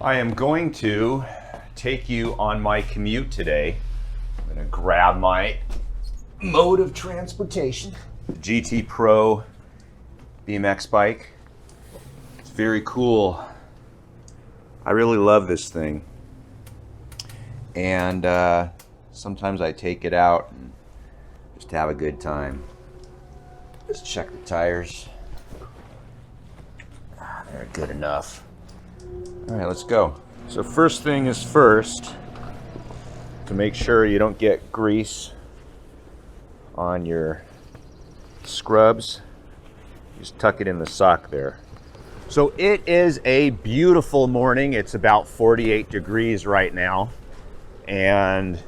I am going to take you on my commute today. I'm going to grab my mode of transportation, the GT Pro BMX bike. It's very cool. I really love this thing. And sometimes I take it out and just have a good time. Just check the tires. They're good enough. All right, let's go. So first thing is first, to make sure you don't get grease on your scrubs, just tuck it in the sock there. So it is a beautiful morning. It's about 48 degrees right now, and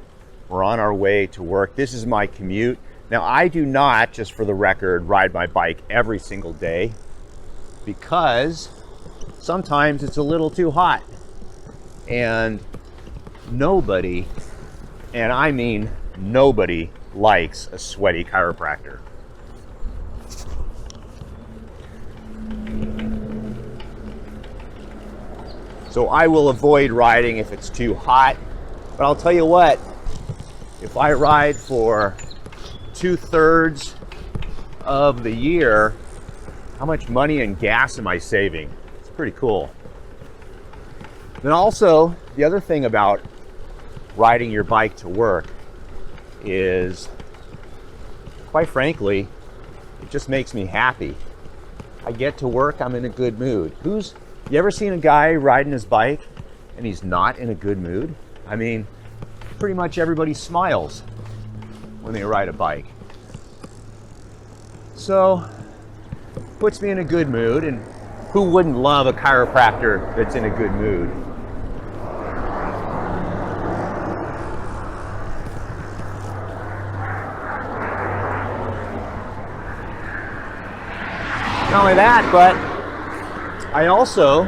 we're on our way to work. This is my commute. Now, I do not, just for the record, ride my bike every single day because sometimes it's a little too hot, and nobody, and I mean nobody, likes a sweaty chiropractor. So I will avoid riding if it's too hot, but I'll tell you what, if I ride for 2/3 of the year, how much money and gas am I saving? It's pretty cool. Then also, the other thing about riding your bike to work is, quite frankly, it just makes me happy. I get to work, I'm in a good mood. You ever seen a guy riding his bike and he's not in a good mood? I mean, pretty much everybody smiles when they ride a bike. So, puts me in a good mood, and who wouldn't love a chiropractor that's in a good mood? Not only that, but I also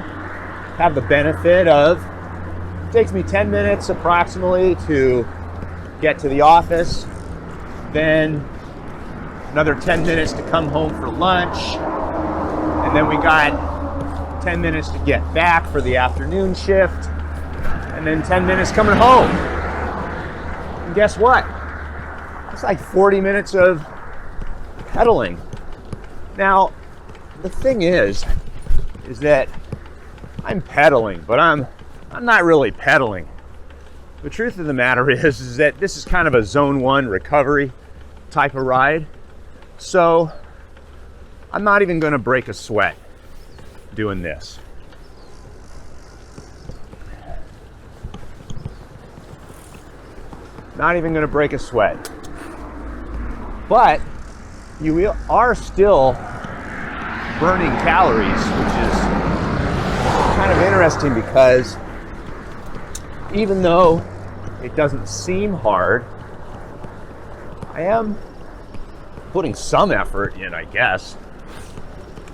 have the benefit of, it takes me 10 minutes approximately to get to the office, then another 10 minutes to come home for lunch, and then we got 10 minutes to get back for the afternoon shift, and then 10 minutes coming home. And guess what? It's like 40 minutes of pedaling. Now, the thing is that I'm pedaling, but I'm not really pedaling. The truth of the matter is that this is kind of a zone 1 recovery type of ride. So I'm not even going to break a sweat doing this. Not even going to break a sweat. But you are still burning calories, which is kind of interesting because even though it doesn't seem hard, I am putting some effort in, I guess.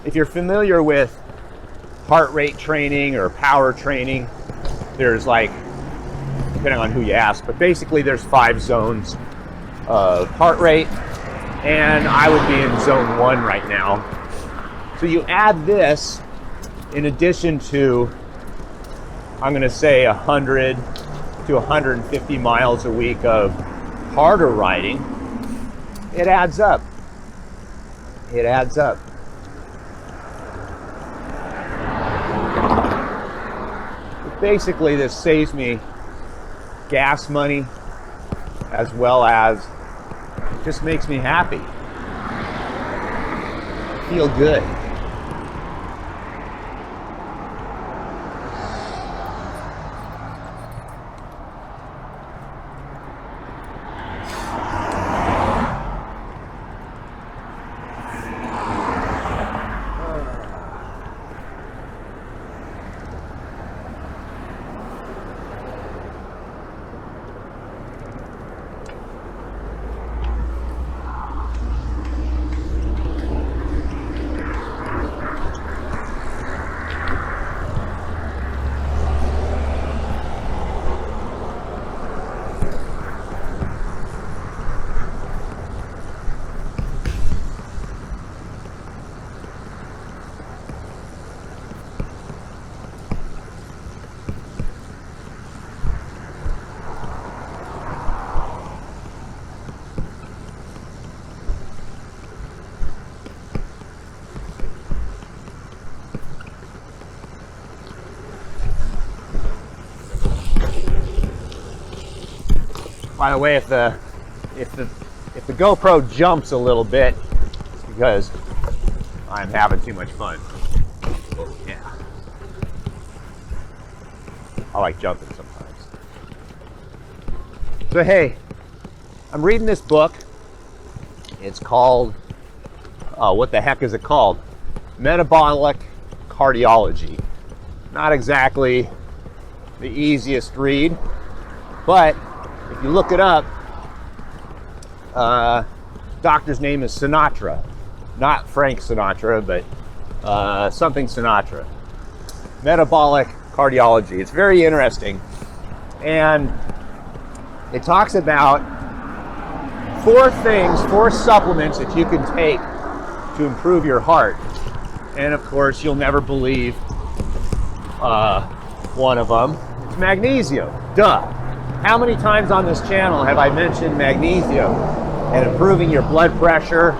If you're familiar with heart rate training or power training, there's like, depending on who you ask, but basically there's 5 zones of heart rate, and I would be in zone 1 right now. So you add this in addition to, I'm going to say 100 to 150 miles a week of harder riding, it adds up. It adds up. But basically, this saves me gas money as well as just makes me happy. I feel good. By the way, if the GoPro jumps a little bit, it's because I'm having too much fun. Yeah. I like jumping sometimes. So hey, I'm reading this book. It's called, what the heck is it called? Metabolic Cardiology. Not exactly the easiest read, but if you look it up, doctor's name is Sinatra. Not Frank Sinatra, but something Sinatra. Metabolic Cardiology. It's very interesting. And it talks about 4 supplements that you can take to improve your heart. And of course, you'll never believe one of them. It's magnesium. Duh. How many times on this channel have I mentioned magnesium and improving your blood pressure,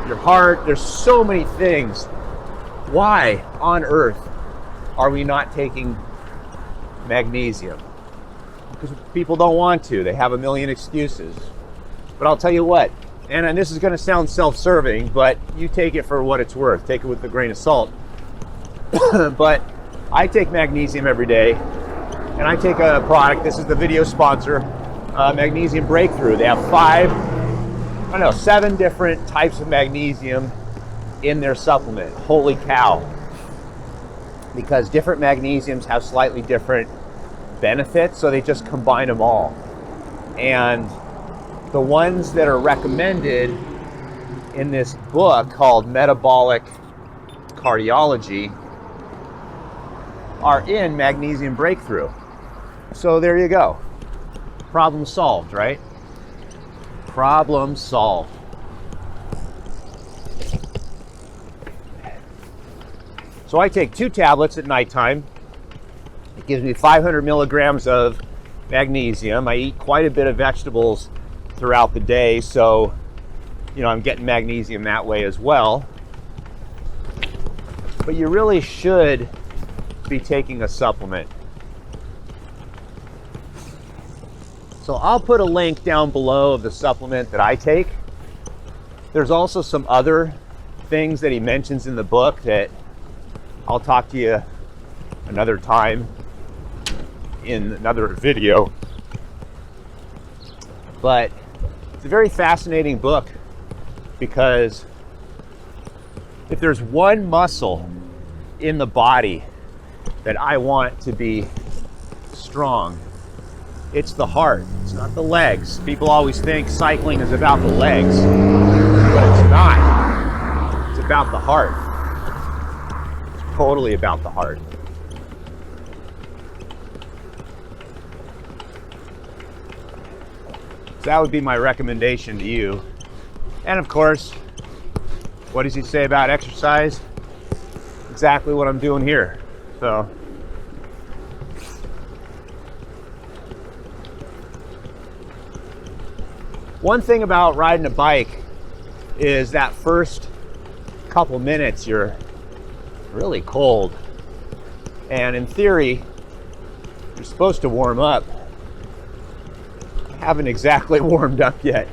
your heart? There's so many things. Why on earth are we not taking magnesium? Because people don't want to. They have a million excuses. But I'll tell you what, and this is going to sound self-serving, but you take it for what it's worth. Take it with a grain of salt. But I take magnesium every day, and I take a product. This is the video sponsor, Magnesium Breakthrough. They have 7 different types of magnesium in their supplement. Holy cow. Because different magnesiums have slightly different benefits, so they just combine them all. And the ones that are recommended in this book called Metabolic Cardiology are in Magnesium Breakthrough. So there you go. Problem solved, right? Problem solved. So I take 2 tablets at nighttime. It gives me 500 milligrams of magnesium. I eat quite a bit of vegetables throughout the day, so I'm getting magnesium that way as well. But you really should be taking a supplement. So I'll put a link down below of the supplement that I take. There's also some other things that he mentions in the book that I'll talk to you another time in another video. But it's a very fascinating book, because if there's one muscle in the body that I want to be strong, it's the heart. It's not the legs. People always think cycling is about the legs, but it's not. It's about the heart. It's totally about the heart. So that would be my recommendation to you. And of course, what does he say about exercise? Exactly what I'm doing here. So one thing about riding a bike is that first couple minutes you're really cold. And in theory, you're supposed to warm up. I haven't exactly warmed up yet.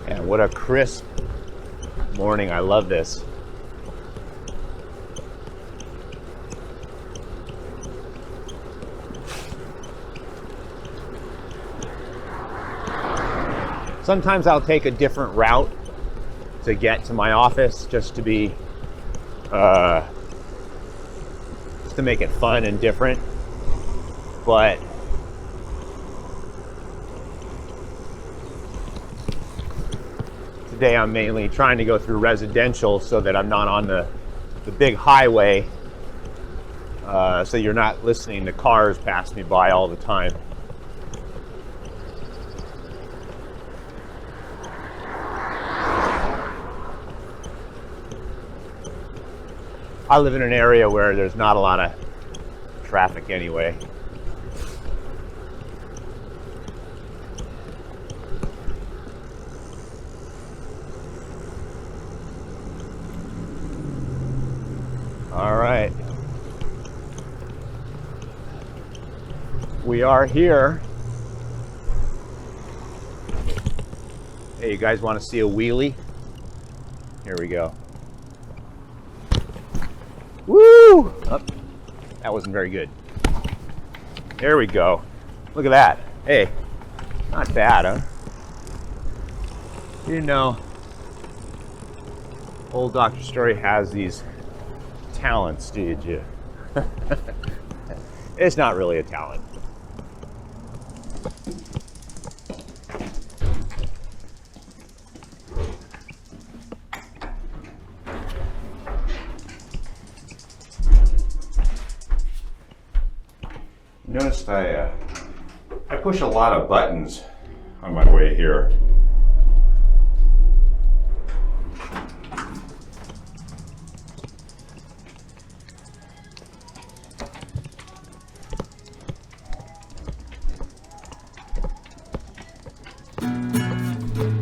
And what a crisp morning. I love this. Sometimes I'll take a different route to get to my office, just to be just to make it fun and different. But today I'm mainly trying to go through residential so that I'm not on the big highway, so you're not listening to cars pass me by all the time. I live in an area where there's not a lot of traffic anyway. All right. We are here. Hey, you guys want to see a wheelie? Here we go. Woo! Oh, that wasn't very good. There we go. Look at that. Hey, not bad, huh? You know, old Dr. Story has these talents, did you? It's not really a talent. Noticed I push a lot of buttons on my way here.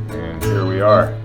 And here we are.